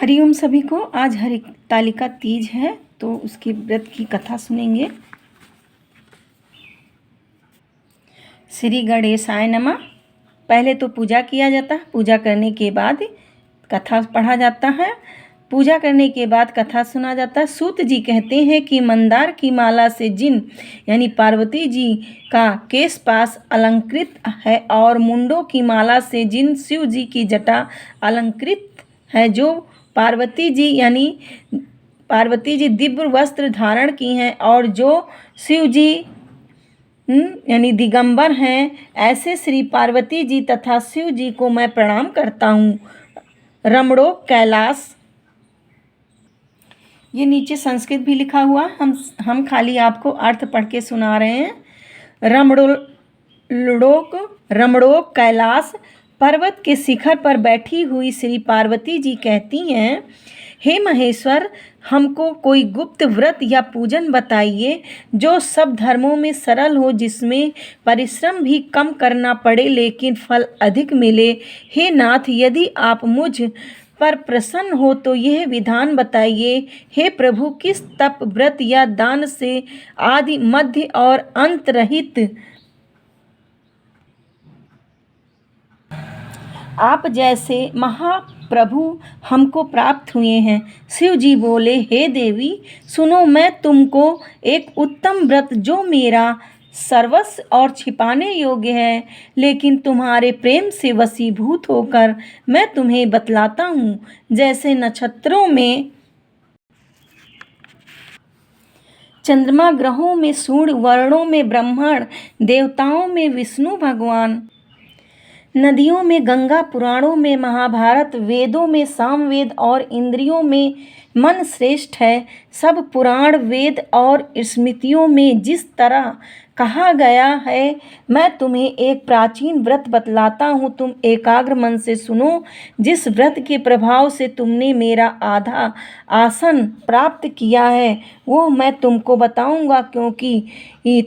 हरिओम सभी को। आज हरितालिका तीज है तो उसके व्रत की कथा सुनेंगे। श्री गणेशाय नमः। पहले तो पूजा किया जाता है, पूजा करने के बाद कथा पढ़ा जाता है। पूजा करने के बाद कथा सुना जाता है। सूत जी कहते हैं कि मंदार की माला से जिन यानी पार्वती जी का केश पास अलंकृत है और मुंडों की माला से जिन शिव जी की जटा अलंकृत है, जो पार्वती जी दिव्य वस्त्र धारण की हैं और जो शिव जी यानी दिगंबर हैं, ऐसे श्री पार्वती जी तथा शिव जी को मैं प्रणाम करता हूँ। रमणों कैलाश, ये नीचे संस्कृत भी लिखा हुआ, हम खाली आपको अर्थ पढ़ के सुना रहे हैं। रमणों कैलाश पर्वत के शिखर पर बैठी हुई श्री पार्वती जी कहती हैं, हे महेश्वर, हमको कोई गुप्त व्रत या पूजन बताइए जो सब धर्मों में सरल हो, जिसमें परिश्रम भी कम करना पड़े लेकिन फल अधिक मिले। हे नाथ, यदि आप मुझ पर प्रसन्न हो तो यह विधान बताइए। हे प्रभु, किस तप, व्रत या दान से आदि मध्य और अंत रहित आप जैसे महाप्रभु हमको प्राप्त हुए हैं। शिव जी बोले, हे देवी सुनो, मैं तुमको एक उत्तम व्रत जो मेरा सर्वस्व और छिपाने योग्य है लेकिन तुम्हारे प्रेम से वशीभूत होकर मैं तुम्हें बतलाता हूँ। जैसे नक्षत्रों में चंद्रमा, ग्रहों में सूर्य, वर्णों में ब्रह्मण, देवताओं में विष्णु भगवान, नदियों में गंगा, पुराणों में महाभारत, वेदों में सामवेद और इंद्रियों में मन श्रेष्ठ है। सब पुराण, वेद और स्मृतियों में जिस तरह कहा गया है, मैं तुम्हें एक प्राचीन व्रत बतलाता हूँ। तुम एकाग्र मन से सुनो। जिस व्रत के प्रभाव से तुमने मेरा आधा आसन प्राप्त किया है वो मैं तुमको बताऊंगा, क्योंकि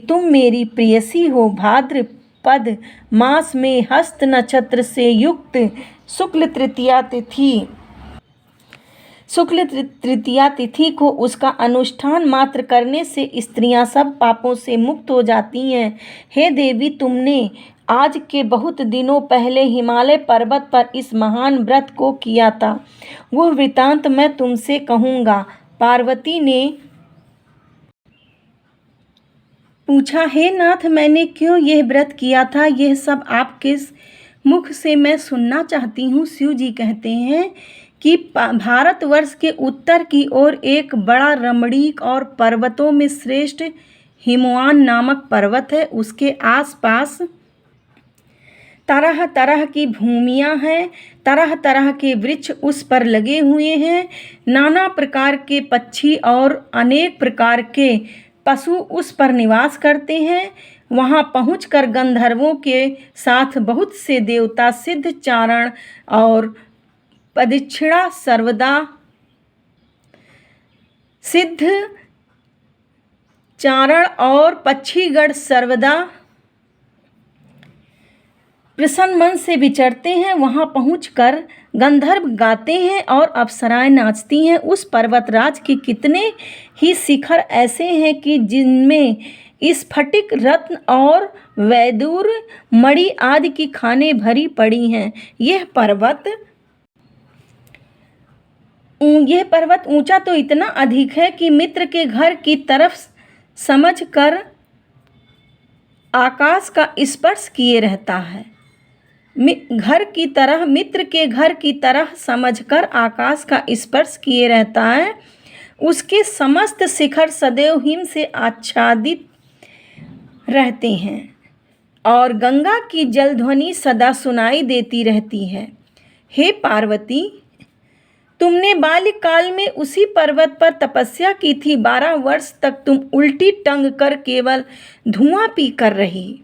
तुम मेरी प्रेयसी हो। भाद्रपद मास में हस्त नक्षत्र से युक्त शुक्ल तृतीया तिथि को उसका अनुष्ठान मात्र करने से स्त्रियां सब पापों से मुक्त हो जाती हैं। हे देवी, तुमने आज के बहुत दिनों पहले हिमालय पर्वत पर इस महान व्रत को किया था, वह वृतांत मैं तुमसे कहूँगा। पार्वती ने पूछा, हे नाथ, मैंने क्यों यह व्रत किया था, यह सब आपके मुख से मैं सुनना चाहती हूँ। शिव जी कहते हैं कि भारतवर्ष के उत्तर की ओर एक बड़ा रमणीक और पर्वतों में श्रेष्ठ हिमवान नामक पर्वत है। उसके आसपास तरह तरह की भूमियाँ हैं, तरह तरह के वृक्ष उस पर लगे हुए हैं, नाना प्रकार के पक्षी और अनेक प्रकार के पशु उस पर निवास करते हैं। वहाँ पहुंचकर गंधर्वों के साथ बहुत से देवता, सिद्ध चारण और पदक्षिणा सर्वदा सिद्ध चारण और पक्षीगण सर्वदा प्रसन्न मन से विचरते हैं। वहाँ पहुंचकर गंधर्व गाते हैं और अप्सराएं नाचती हैं। उस पर्वतराज के कितने ही शिखर ऐसे हैं कि जिनमें स्फटिक, रत्न और वैदूर, मणि आदि की खानें भरी पड़ी हैं। यह पर्वत ऊंचा तो इतना अधिक है कि मित्र के घर की तरफ समझकर आकाश का स्पर्श किए रहता है। मित्र के घर की तरह समझकर आकाश का स्पर्श किए रहता है। उसके समस्त शिखर सदैव हिम से आच्छादित रहते हैं और गंगा की जलध्वनि सदा सुनाई देती रहती है। हे पार्वती, तुमने बाल्यकाल में उसी पर्वत पर तपस्या की थी। 12 वर्ष तक तुम उल्टी टंग कर केवल धुआं पी कर रही।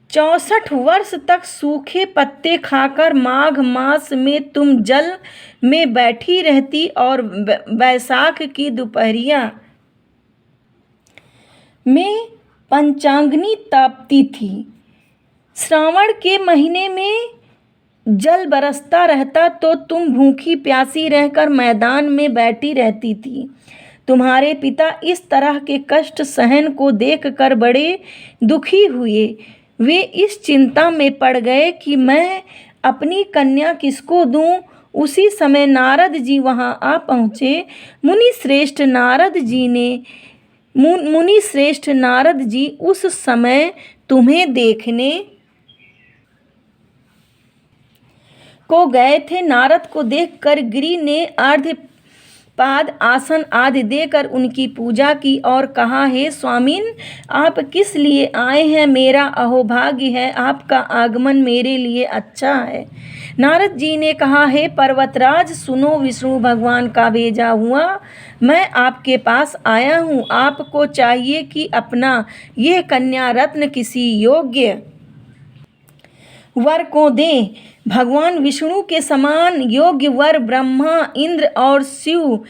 64 वर्ष तक सूखे पत्ते खाकर माघ मास में तुम जल में बैठी रहती और वैशाख की दोपहरिया में पंचाग्नि तापती थी। श्रावण के महीने में जल बरसता रहता तो तुम भूखी प्यासी रहकर मैदान में बैठी रहती थी। तुम्हारे पिता इस तरह के कष्ट सहन को देखकर बड़े दुखी हुए। वे इस चिंता में पड़ गए कि मैं अपनी कन्या किसको दूं। उसी समय नारद जी वहां आ पहुँचे। मुनि श्रेष्ठ नारद जी उस समय तुम्हें देखने को गए थे। नारद को देखकर गिरि ने अर्घ्य पाद आसन आदि देकर उनकी पूजा की और कहा, हे स्वामिन, आप किस लिए आए हैं? मेरा अहोभाग्य है, आपका आगमन मेरे लिए अच्छा है। नारद जी ने कहा, हे पर्वतराज सुनो, विष्णु भगवान का भेजा हुआ मैं आपके पास आया हूँ। आपको चाहिए कि अपना यह कन्या रत्न किसी योग्य वर को दें। भगवान विष्णु के समान योग्य वर ब्रह्मा, इंद्र और शिव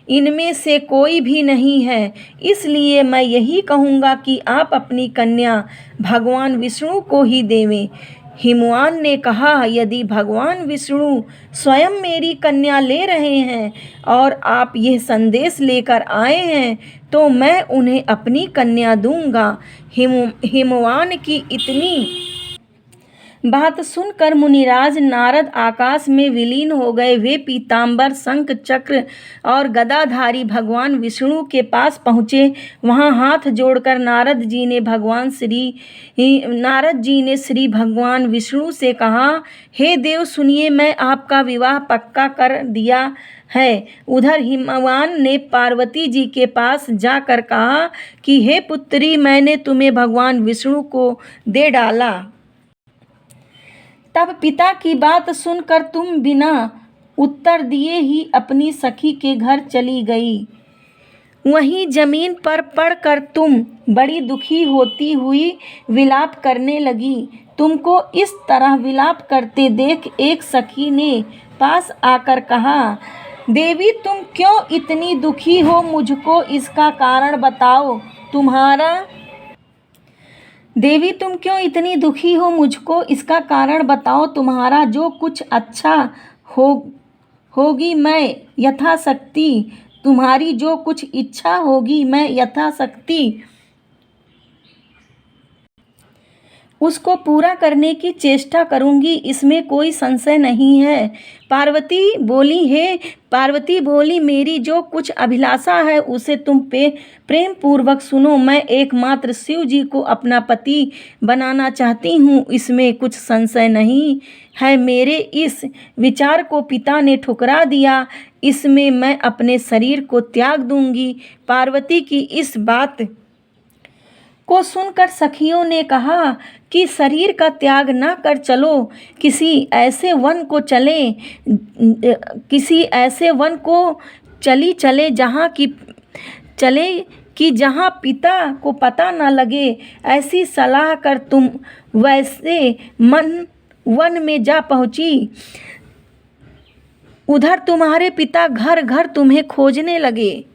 इनमें से कोई भी नहीं है। इसलिए मैं यही कहूँगा कि आप अपनी कन्या भगवान विष्णु को ही देवें। हिमवान ने कहा, यदि भगवान विष्णु स्वयं मेरी कन्या ले रहे हैं और आप यह संदेश लेकर आए हैं तो मैं उन्हें अपनी कन्या दूंगा। हिमवान की इतनी बात सुनकर मुनिराज नारद आकाश में विलीन हो गए। वे पीतांबर, शंख चक्र और गदाधारी भगवान विष्णु के पास पहुँचे। वहाँ हाथ जोड़कर नारद जी ने श्री भगवान विष्णु से कहा, हे देव सुनिए, मैं आपका विवाह पक्का कर दिया है। उधर हिमवान ने पार्वती जी के पास जाकर कहा कि हे पुत्री, मैंने तुम्हें भगवान विष्णु को दे डाला। तब पिता की बात सुनकर तुम बिना उत्तर दिए ही अपनी सखी के घर चली गई। वहीं जमीन पर पड़कर तुम बड़ी दुखी होती हुई विलाप करने लगी। तुमको इस तरह विलाप करते देख एक सखी ने पास आकर कहा, देवी तुम क्यों इतनी दुखी हो? मुझको इसका कारण बताओ। तुम्हारा जो कुछ अच्छा होगी मैं यथाशक्ति, तुम्हारी जो कुछ इच्छा होगी मैं यथाशक्ति उसको पूरा करने की चेष्टा करूंगी, इसमें कोई संशय नहीं है। पार्वती बोली, मेरी जो कुछ अभिलाषा है उसे तुम प्रेम पूर्वक सुनो। मैं एकमात्र शिव जी को अपना पति बनाना चाहती हूँ, इसमें कुछ संशय नहीं है। मेरे इस विचार को पिता ने ठुकरा दिया, इसमें मैं अपने शरीर को त्याग दूंगी। पार्वती की इस बात को सुनकर सखियों ने कहा कि शरीर का त्याग न कर चलो, किसी ऐसे वन को चले जहाँ पिता को पता न लगे। ऐसी सलाह कर तुम वैसे वन में जा पहुंची। उधर तुम्हारे पिता घर घर तुम्हें खोजने लगे।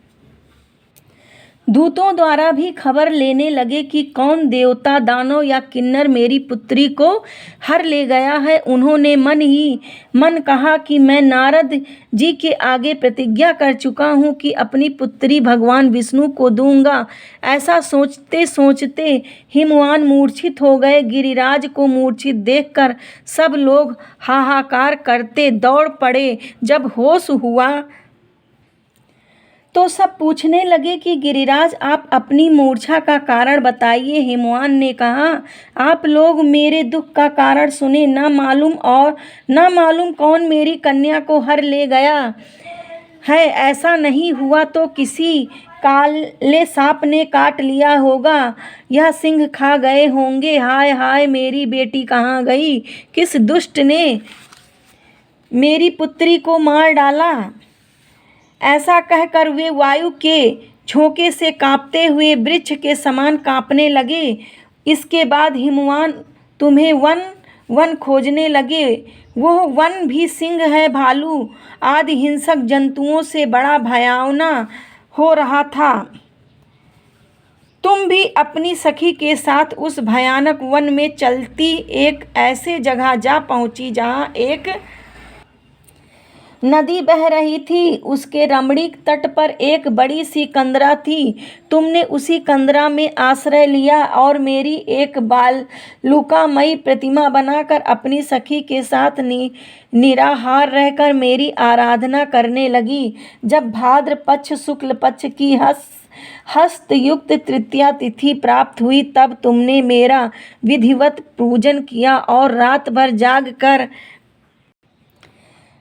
दूतों द्वारा भी खबर लेने लगे कि कौन देवता, दानव या किन्नर मेरी पुत्री को हर ले गया है। उन्होंने मन ही मन कहा कि मैं नारद जी के आगे प्रतिज्ञा कर चुका हूँ कि अपनी पुत्री भगवान विष्णु को दूंगा। ऐसा सोचते सोचते हिमवान मूर्छित हो गए। गिरिराज को मूर्छित देखकर सब लोग हाहाकार करते दौड़ पड़े। जब होश हुआ तो सब पूछने लगे कि गिरिराज आप अपनी मूर्छा का कारण बताइए। हिमवान ने कहा, आप लोग मेरे दुख का कारण सुने। न मालूम कौन मेरी कन्या को हर ले गया है। ऐसा नहीं हुआ तो किसी काले सांप ने काट लिया होगा या सिंह खा गए होंगे। हाय हाय, मेरी बेटी कहाँ गई? किस दुष्ट ने मेरी पुत्री को मार डाला? ऐसा कहकर वे वायु के झोंके से कांपते हुए वृक्ष के समान कांपने लगे। इसके बाद हिमवान तुम्हें वन खोजने लगे। वह वन भी सिंह है, भालू आदि हिंसक जंतुओं से बड़ा भयावना हो रहा था। तुम भी अपनी सखी के साथ उस भयानक वन में चलती एक ऐसे जगह जा पहुंची जहां एक नदी बह रही थी। उसके रमणीक तट पर एक बड़ी सी कंदरा थी। तुमने उसी कंदरा में आश्रय लिया और मेरी एक बालुकामयी प्रतिमा बनाकर अपनी सखी के साथ निराहार रहकर मेरी आराधना करने लगी। जब भाद्र पक्ष शुक्ल पक्ष की हस्तयुक्त तृतीया तिथि प्राप्त हुई तब तुमने मेरा विधिवत पूजन किया और रात भर जाग कर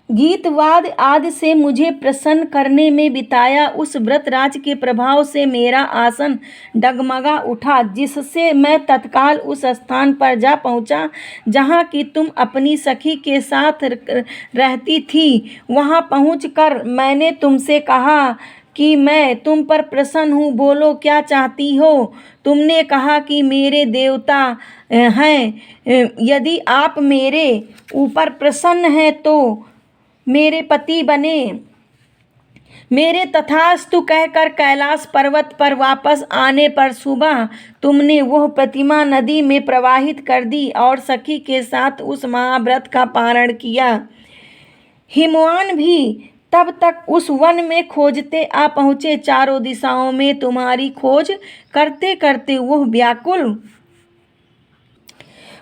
गीतवाद आदि से मुझे प्रसन्न करने में बिताया। उस व्रतराज के प्रभाव से मेरा आसन डगमगा उठा, जिससे मैं तत्काल उस स्थान पर जा पहुंचा जहां कि तुम अपनी सखी के साथ रहती थी। वहां पहुंचकर मैंने तुमसे कहा कि मैं तुम पर प्रसन्न हूँ, बोलो क्या चाहती हो। तुमने कहा कि मेरे देवता हैं, यदि आप मेरे ऊपर प्रसन्न हैं तो मेरे पति बने। मेरे तथास्तु कहकर कैलाश पर्वत पर वापस आने पर सुबह तुमने वह प्रतिमा नदी में प्रवाहित कर दी और सखी के साथ उस महाव्रत का पारण किया। हिमवान भी तब तक उस वन में खोजते आ पहुँचे। चारों दिशाओं में तुम्हारी खोज करते करते वह व्याकुल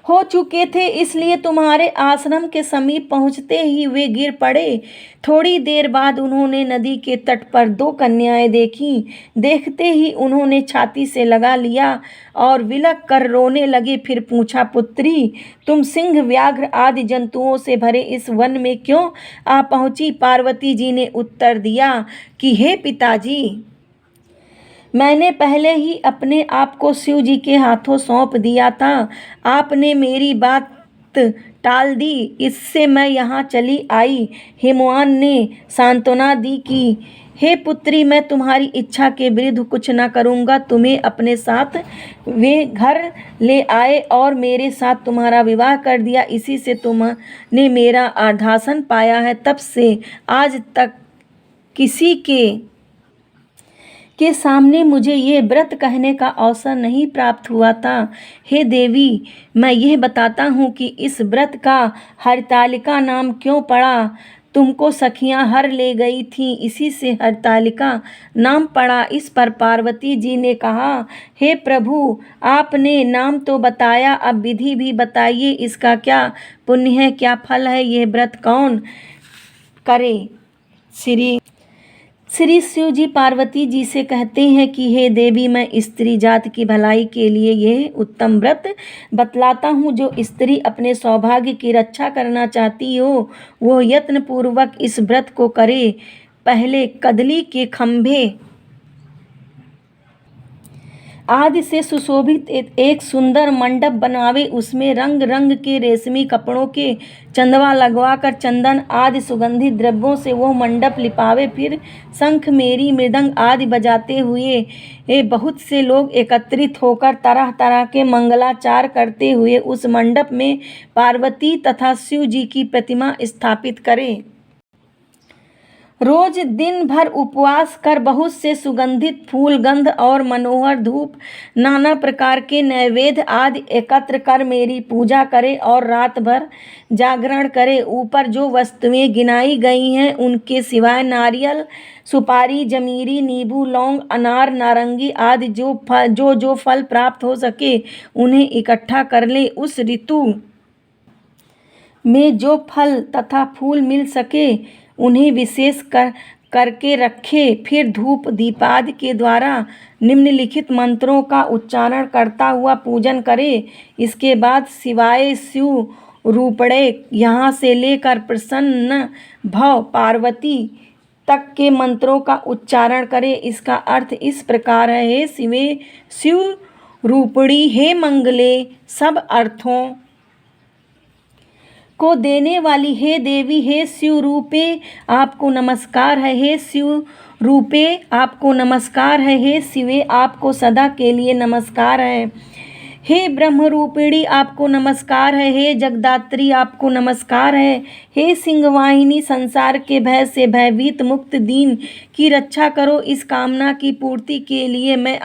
हो चुके थे, इसलिए तुम्हारे आश्रम के समीप पहुंचते ही वे गिर पड़े। थोड़ी देर बाद उन्होंने नदी के तट पर दो कन्याएं देखीं। देखते ही उन्होंने छाती से लगा लिया और विलक कर रोने लगे। फिर पूछा, पुत्री, तुम सिंह व्याघ्र आदि जंतुओं से भरे इस वन में क्यों आ पहुंची? पार्वती जी ने उत्तर दिया कि हे पिताजी, मैंने पहले ही अपने आप को शिव जी के हाथों सौंप दिया था। आपने मेरी बात टाल दी, इससे मैं यहाँ चली आई। हिमवान ने सांत्वना दी कि हे पुत्री, मैं तुम्हारी इच्छा के विरुद्ध कुछ न करूँगा। तुम्हें अपने साथ वे घर ले आए और मेरे साथ तुम्हारा विवाह कर दिया। इसी से तुमने मेरा आधासन पाया है। तब से आज तक किसी के सामने मुझे ये व्रत कहने का अवसर नहीं प्राप्त हुआ था। हे देवी, मैं यह बताता हूँ कि इस व्रत का हरतालिका नाम क्यों पड़ा। तुमको सखियाँ हर ले गई थीं, इसी से हरतालिका नाम पड़ा। इस पर पार्वती जी ने कहा, हे प्रभु, आपने नाम तो बताया, अब विधि भी बताइए। इसका क्या पुण्य है, क्या फल है, यह व्रत कौन करे। श्री शिव जी पार्वती जी से कहते हैं कि हे देवी, मैं स्त्री जाति की भलाई के लिए यह उत्तम व्रत बतलाता हूँ। जो स्त्री अपने सौभाग्य की रक्षा करना चाहती हो वह यत्न पूर्वक इस व्रत को करे। पहले कदली के खंभे आदि से सुशोभित एक सुंदर मंडप बनावे। उसमें रंग रंग के रेशमी कपड़ों के चंदवा लगवाकर चंदन आदि सुगंधित द्रव्यों से वह मंडप लिपावे। फिर शंख, मेरी, मृदंग आदि बजाते हुए बहुत से लोग एकत्रित होकर तरह तरह के मंगलाचार करते हुए उस मंडप में पार्वती तथा शिव जी की प्रतिमा स्थापित करें। रोज दिन भर उपवास कर बहुत से सुगंधित फूल, गंध और मनोहर धूप, नाना प्रकार के नैवेद्य आदि एकत्र कर मेरी पूजा करे और रात भर जागरण करे। ऊपर जो वस्तुएं गिनाई गई हैं उनके सिवाय नारियल, सुपारी, जमीरी, नींबू, लौंग, अनार, नारंगी आदि जो फल प्राप्त हो सके उन्हें इकट्ठा कर ले। उस ऋतु में जो फल तथा फूल मिल सके उन्हें विशेष करके रखे। फिर धूप दीपादि के द्वारा निम्नलिखित मंत्रों का उच्चारण करता हुआ पूजन करे। इसके बाद शिवाय शिव रूपड़े यहाँ से लेकर प्रसन्न भव पार्वती तक के मंत्रों का उच्चारण करे। इसका अर्थ इस प्रकार है, हे शिवे शिव रूपड़ी, हे मंगले, सब अर्थों को देने वाली, हे देवी, हे शिव रूपे आपको नमस्कार है। हे शिव रूपे आपको नमस्कार है। हे शिवे आपको सदा के लिए नमस्कार है। हे ब्रह्मरूपिणी आपको नमस्कार है, हे जगदात्री आपको नमस्कार है, हे सिंहवाहिनी संसार के भय से भयभीत मुक्त दीन की रक्षा करो। इस कामना की पूर्ति के लिए मैंने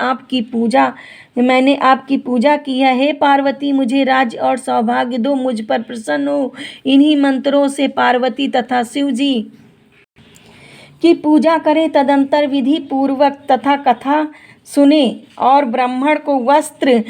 आपकी पूजा की है। हे पार्वती मुझे राज्य और सौभाग्य दो, मुझ पर प्रसन्न हो। इन्हीं मंत्रों से पार्वती तथा शिव जी की पूजा करें, तदंतर विधि पूर्वक तथा कथा सुने और ब्राह्मण को वस्त्र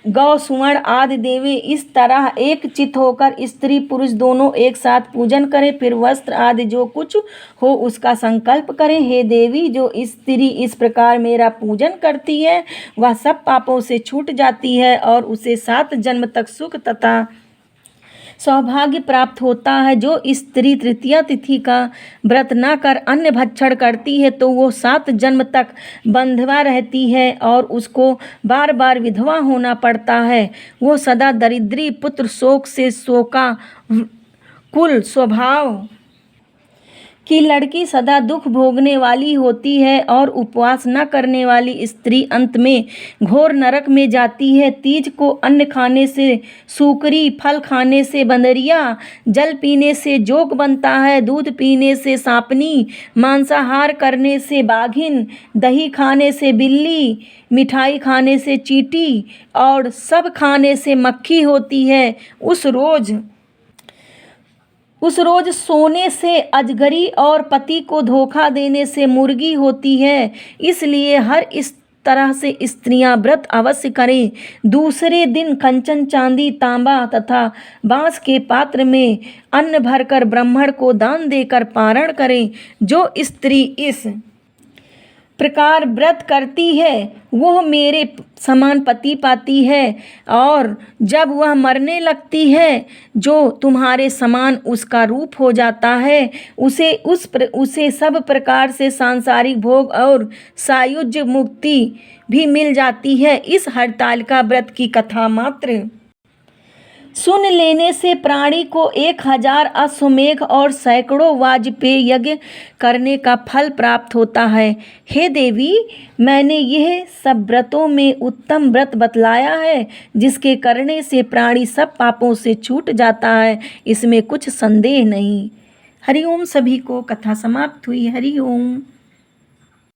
गौ सुवर्ण आदि देवे। इस तरह एक चित होकर स्त्री पुरुष दोनों एक साथ पूजन करें, फिर वस्त्र आदि जो कुछ हो उसका संकल्प करें। हे देवी, जो स्त्री इस प्रकार मेरा पूजन करती है वह सब पापों से छूट जाती है और उसे 7 जन्म तक सुख तथा सौभाग्य प्राप्त होता है। जो स्त्री तृतीया तिथि का व्रत न कर अन्न भक्षण करती है तो वो 7 जन्म तक बंधवा रहती है और उसको बार बार विधवा होना पड़ता है। वो सदा दरिद्री, पुत्र शोक से शोकाकुल स्वभाव की लड़की, सदा दुख भोगने वाली होती है और उपवास न करने वाली स्त्री अंत में घोर नरक में जाती है। तीज को अन्न खाने से सूकरी, फल खाने से बंदरिया, जल पीने से जोग बनता है, दूध पीने से सांपनी, मांसाहार करने से बाघिन, दही खाने से बिल्ली, मिठाई खाने से चींटी और सब खाने से मक्खी होती है। उस रोज सोने से अजगरी और पति को धोखा देने से मुर्गी होती है। इसलिए हर इस तरह से स्त्रियां व्रत अवश्य करें। दूसरे दिन कंचन, चांदी, तांबा तथा बांस के पात्र में अन्न भरकर ब्राह्मण को दान देकर पारण करें। जो स्त्री इस प्रकार व्रत करती है वह मेरे समान पति पाती है और जब वह मरने लगती है जो तुम्हारे समान उसका रूप हो जाता है। उसे सब प्रकार से सांसारिक भोग और सायुज्य मुक्ति भी मिल जाती है। इस हरतालिका व्रत की कथा मात्र सुन लेने से प्राणी को 1000 अश्वमेध और सैकड़ों वाजपेय यज्ञ करने का फल प्राप्त होता है। हे देवी, मैंने यह सब व्रतों में उत्तम व्रत बतलाया है जिसके करने से प्राणी सब पापों से छूट जाता है, इसमें कुछ संदेह नहीं। हरि ओम। सभी को कथा समाप्त हुई। हरि ओम।